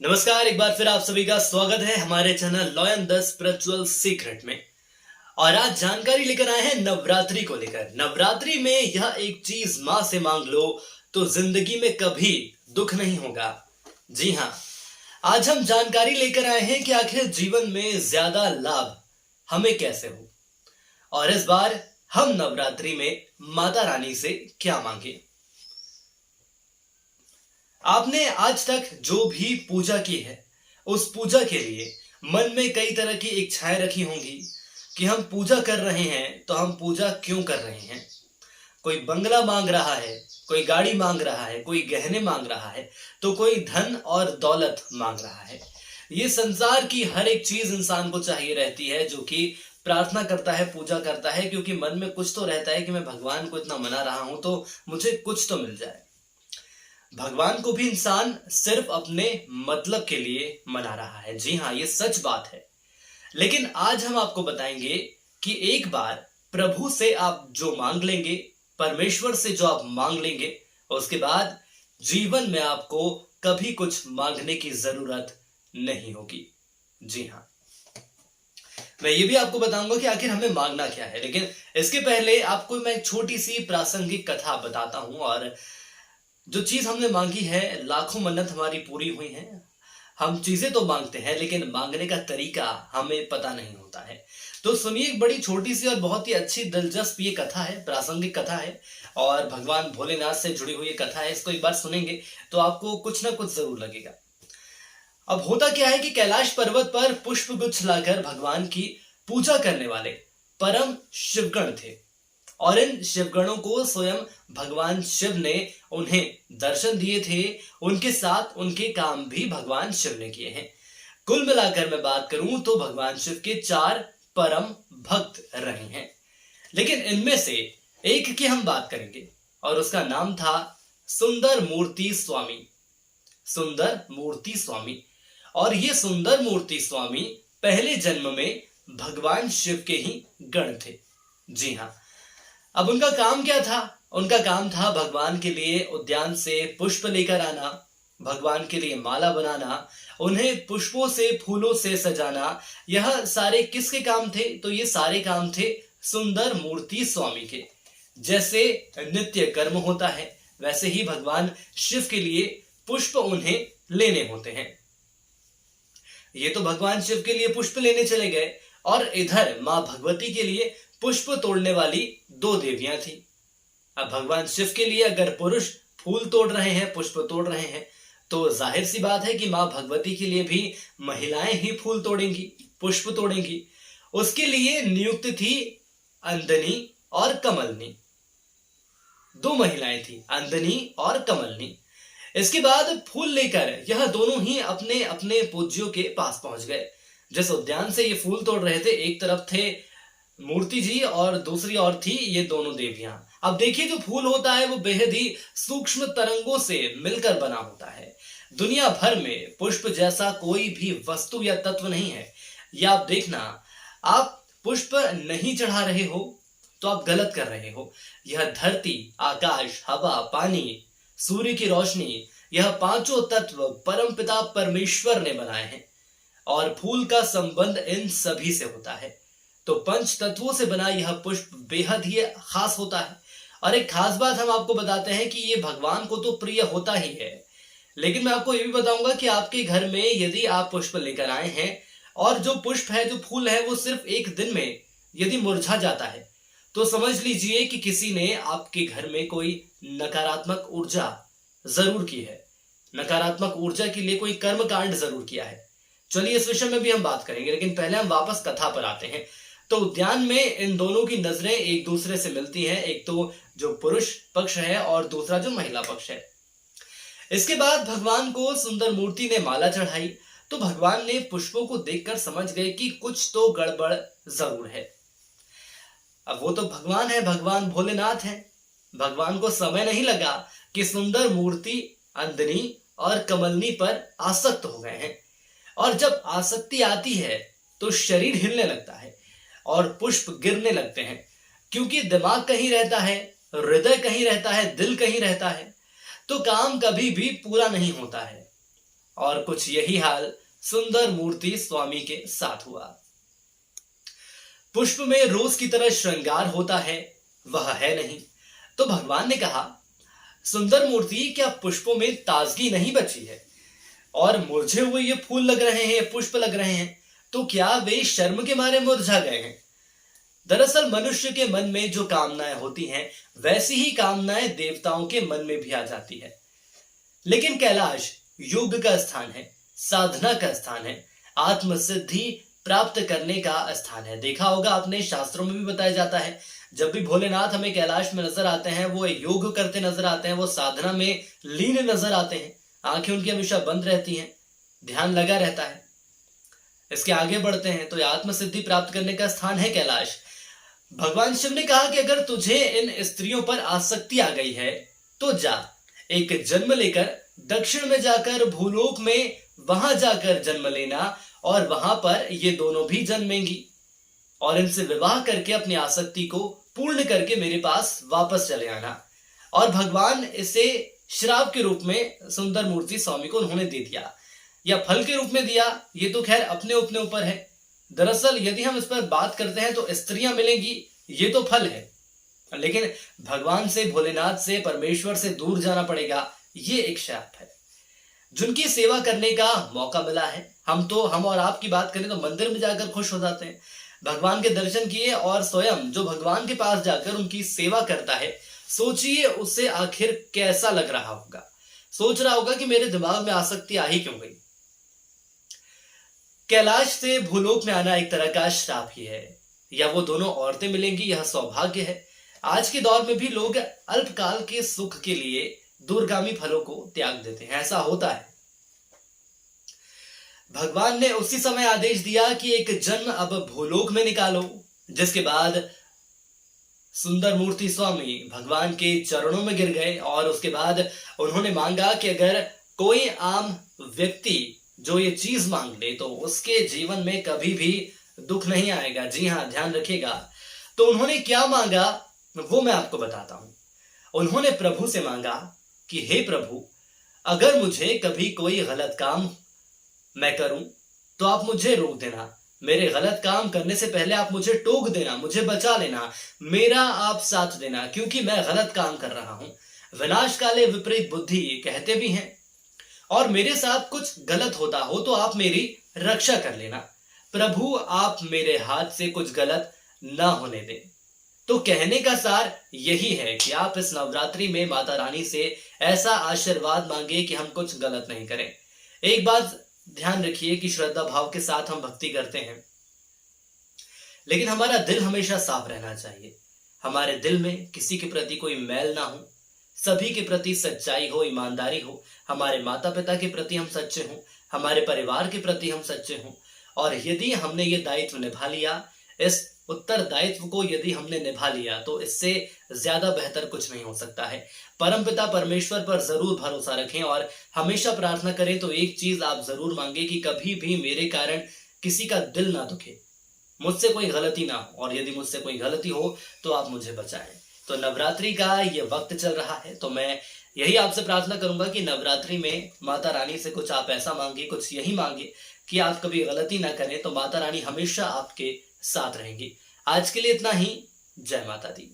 नमस्कार, एक बार फिर आप सभी का स्वागत है हमारे channel lion the spiritual secret में। और आज जानकारी लेकर आए हैं नवरात्रि को लेकर। नवरात्रि में यह एक चीज माँ से मांग लो तो जिंदगी में कभी दुख नहीं होगा। जी हाँ, आज हम जानकारी लेकर आए हैं कि आखिर जीवन में ज्यादा लाभ हमें कैसे हो, और इस बार हम नवरात्रि में माता रानी से क्या मांगे। आपने आज तक जो भी पूजा की है, उस पूजा के लिए मन में कई तरह की इच्छाएं रखी होंगी कि हम पूजा कर रहे हैं तो हम पूजा क्यों कर रहे हैं। कोई बंगला मांग रहा है, कोई गाड़ी मांग रहा है, कोई गहने मांग रहा है, तो कोई धन और दौलत मांग रहा है। ये संसार की हर एक चीज इंसान को चाहिए रहती है, जो कि प्रार्थना करता है, पूजा करता है, क्योंकि मन में कुछ तो रहता है कि मैं भगवान को इतना मना रहा हूं तो मुझे कुछ तो मिल जाए। भगवान को भी इंसान सिर्फ अपने मतलब के लिए मना रहा है। जी हाँ, ये सच बात है। लेकिन आज हम आपको बताएंगे कि एक बार प्रभु से आप जो मांग लेंगे, परमेश्वर से जो आप मांग लेंगे, उसके बाद जीवन में आपको कभी कुछ मांगने की जरूरत नहीं होगी। जी हाँ, मैं ये भी आपको बताऊंगा कि आखिर हमें मांगना क्या है। लेकिन इसके पहले आपको मैं छोटी सी प्रासंगिक कथा बताता हूं। और जो चीज हमने मांगी है, लाखों मन्नत हमारी पूरी हुई है। हम चीजें तो मांगते हैं, लेकिन मांगने का तरीका हमें पता नहीं होता है। तो सुनिए, एक बड़ी छोटी सी और बहुत ही अच्छी दिलचस्प ये कथा है, प्रासंगिक कथा है, और भगवान भोलेनाथ से जुड़ी हुई ये कथा है। इसको एक बार सुनेंगे तो आपको कुछ ना कुछ जरूर लगेगा। अब होता क्या है कि कैलाश पर्वत पर पुष्प गुच्छ लाकर भगवान की पूजा करने वाले परम शिवगण थे, और इन शिवगणों को स्वयं भगवान शिव ने उन्हें दर्शन दिए थे। उनके साथ उनके काम भी भगवान शिव ने किए हैं। कुल मिलाकर मैं बात करूं तो भगवान शिव के 4 परम भक्त रहे हैं। लेकिन इनमें से एक की हम बात करेंगे, और उसका नाम था सुंदर मूर्ति स्वामी। सुंदर मूर्ति स्वामी। और ये सुंदर मूर्ति स्वामी पहले जन्म में भगवान शिव के ही गण थे। जी हाँ, अब उनका काम क्या था? उनका काम था भगवान के लिए उद्यान से पुष्प लेकर आना, भगवान के लिए माला बनाना, उन्हें पुष्पों से, फूलों से सजाना। यह सारे किसके काम थे? तो ये सारे काम थे सुंदर मूर्ति स्वामी के। जैसे नित्य कर्म होता है, वैसे ही भगवान शिव के लिए पुष्प उन्हें लेने होते हैं। ये तो भगवान शिव के लिए पुष्प लेने चले गए, और इधर मां भगवती के लिए पुष्प तोड़ने वाली 2 देवियां थी। अब भगवान शिव के लिए अगर पुरुष फूल तोड़ रहे हैं, पुष्प तोड़ रहे हैं, तो जाहिर सी बात है कि मां भगवती के लिए भी महिलाएं ही फूल तोड़ेंगी, पुष्प तोड़ेंगी। उसके लिए नियुक्त थी अंदनी और कमलनी। 2 महिलाएं थी, अंदनी और कमलनी। इसके बाद फूल लेकर यह दोनों ही अपने अपने पूज्यों के पास पहुंच गए। जिस उद्यान से ये फूल तोड़ रहे थे, एक तरफ थे मूर्ति जी और दूसरी ओर थी ये दोनों देवियां। अब देखिए, जो फूल होता है वो बेहद ही सूक्ष्म तरंगों से मिलकर बना होता है। दुनिया भर में पुष्प जैसा कोई भी वस्तु या तत्व नहीं है। या आप देखना, आप पुष्प नहीं चढ़ा रहे हो तो आप गलत कर रहे हो। यह धरती, आकाश, हवा, पानी, सूर्य की रोशनी, यह पांचों तत्व परमपिता परमेश्वर ने बनाए हैं, और फूल का संबंध इन सभी से होता है। तो पंच तत्वों से बना यह पुष्प बेहद ही खास होता है। और एक खास बात हम आपको बताते हैं कि ये भगवान को तो प्रिय होता ही है, लेकिन मैं आपको ये भी बताऊंगा कि आपके घर में यदि आप पुष्प लेकर आए हैं, और जो पुष्प है, जो फूल है, वो सिर्फ एक दिन में यदि मुरझा जाता है, तो समझ लीजिए कि किसी ने आपके घर में कोई नकारात्मक ऊर्जा जरूर की है, नकारात्मक ऊर्जा के लिए कोई कर्म कांड जरूर किया है। चलिए, इस विषय में भी हम बात करेंगे, लेकिन पहले हम वापस कथा पर आते हैं। तो उद्यान में इन दोनों की नजरें एक दूसरे से मिलती हैं, एक तो जो पुरुष पक्ष है और दूसरा जो महिला पक्ष है। इसके बाद भगवान को सुंदर मूर्ति ने माला चढ़ाई, तो भगवान ने पुष्पों को देखकर समझ गए कि कुछ तो गड़बड़ जरूर है। अब वो तो भगवान है, भगवान भोलेनाथ है। भगवान को समय नहीं लगा कि सुंदर मूर्ति अंदनी और कमलनी पर आसक्त हो गए हैं। और जब आसक्ति आती है तो शरीर हिलने लगता है और पुष्प गिरने लगते हैं, क्योंकि दिमाग कहीं रहता है, हृदय कहीं रहता है, दिल कहीं रहता है, तो काम कभी भी पूरा नहीं होता है। और कुछ यही हाल सुंदर मूर्ति स्वामी के साथ हुआ। पुष्प में रोज की तरह श्रृंगार होता है, वह है नहीं। तो भगवान ने कहा, सुंदर मूर्ति, क्या पुष्पों में ताजगी नहीं बची है? और मुरझे हुए ये फूल लग रहे हैं, पुष्प लग रहे हैं, तो क्या वे शर्म के मारे मुरझा गए हैं? दरअसल मनुष्य के मन में जो कामनाएं होती हैं, वैसी ही कामनाएं देवताओं के मन में भी आ जाती है। लेकिन कैलाश योग का स्थान है, साधना का स्थान है, आत्मसिद्धि प्राप्त करने का स्थान है। देखा होगा आपने, शास्त्रों में भी बताया जाता है, जब भी भोलेनाथ हमें कैलाश में नजर आते हैं, वो योग करते नजर आते हैं, वो साधना में लीन नजर आते हैं, आंखें उनकी हमेशा बंद रहती हैं, ध्यान लगा रहता है। इसके आगे बढ़ते हैं तो आत्मसिद्धि प्राप्त करने का स्थान है कैलाश। भगवान शिव ने कहा कि अगर तुझे इन स्त्रियों पर आसक्ति आ गई है तो जा, एक जन्म लेकर दक्षिण में जाकर भूलोक में वहां जाकर जन्म लेना, और वहां पर ये दोनों भी जन्मेंगी, और इनसे विवाह करके अपनी आसक्ति को पूर्ण करके मेरे पास वापस चले आना। और भगवान इसे श्राप के रूप में सुंदर मूर्ति स्वामी को उन्होंने दे दिया, या फल के रूप में दिया, ये तो खैर अपने अपने ऊपर है। दरअसल यदि हम इस पर बात करते हैं तो स्त्रियां मिलेंगी, ये तो फल है, लेकिन भगवान से, भोलेनाथ से, परमेश्वर से दूर जाना पड़ेगा, ये एक श्राप है। जिनकी सेवा करने का मौका मिला है, हम और आप की बात करें तो मंदिर में जाकर खुश हो जाते हैं, भगवान के दर्शन किए, और स्वयं जो भगवान के पास जाकर उनकी सेवा करता है, सोचिए उसे आखिर कैसा लग रहा होगा। सोच रहा होगा कि मेरे दिमाग में आसक्ति आ ही क्यों गई। कैलाश से भूलोक में आना एक तरह का श्राप ही है, या वो दोनों औरतें मिलेंगी, यह सौभाग्य है। आज के दौर में भी लोग अल्पकाल के सुख के लिए दूरगामी फलों को त्याग देते हैं, ऐसा होता है। भगवान ने उसी समय आदेश दिया कि एक जन्म अब भूलोक में निकालो, जिसके बाद सुंदर मूर्ति स्वामी भगवान के चरणों में गिर गए, और उसके बाद उन्होंने मांगा कि अगर कोई आम व्यक्ति जो ये चीज मांग ले तो उसके जीवन में कभी भी दुख नहीं आएगा। जी हाँ, ध्यान रखिएगा। तो उन्होंने क्या मांगा वो मैं आपको बताता हूं। उन्होंने प्रभु से मांगा कि हे प्रभु, अगर मुझे कभी कोई गलत काम मैं करूं तो आप मुझे रोक देना, मेरे गलत काम करने से पहले आप मुझे टोक देना, मुझे बचा लेना, मेरा आप साथ देना, क्योंकि मैं गलत काम कर रहा हूं। विनाश काले विपरीत बुद्धि कहते भी हैं, और मेरे साथ कुछ गलत होता हो तो आप मेरी रक्षा कर लेना। प्रभु, आप मेरे हाथ से कुछ गलत ना होने दें। तो कहने का सार यही है कि आप इस नवरात्रि में माता रानी से ऐसा आशीर्वाद मांगे कि हम कुछ गलत नहीं करें। एक बात ध्यान रखिए कि श्रद्धा भाव के साथ हम भक्ति करते हैं, लेकिन हमारा दिल हमेशा साफ रहना चाहिए। हमारे दिल में किसी के प्रति कोई मैल ना हो, सभी के प्रति सच्चाई हो, ईमानदारी हो। हमारे माता पिता के प्रति हम सच्चे हों, हमारे परिवार के प्रति हम सच्चे हों, और यदि हमने ये दायित्व निभा लिया, इस उत्तरदायित्व को यदि हमने निभा लिया, तो इससे ज्यादा बेहतर कुछ नहीं हो सकता है। परमपिता परमेश्वर पर जरूर भरोसा रखें और हमेशा प्रार्थना करें। तो एक चीज आप जरूर मांगे कि कभी भी मेरे कारण किसी का दिल ना दुखे, मुझसे कोई गलती ना हो, और यदि मुझसे कोई गलती हो तो आप मुझे बचाएं। तो नवरात्रि का ये वक्त चल रहा है, तो मैं यही आपसे प्रार्थना करूंगा कि नवरात्रि में माता रानी से कुछ आप ऐसा मांगे, कुछ यही मांगे कि आप कभी गलती ना करें, तो माता रानी हमेशा आपके साथ रहेंगी। आज के लिए इतना ही। जय माता दी।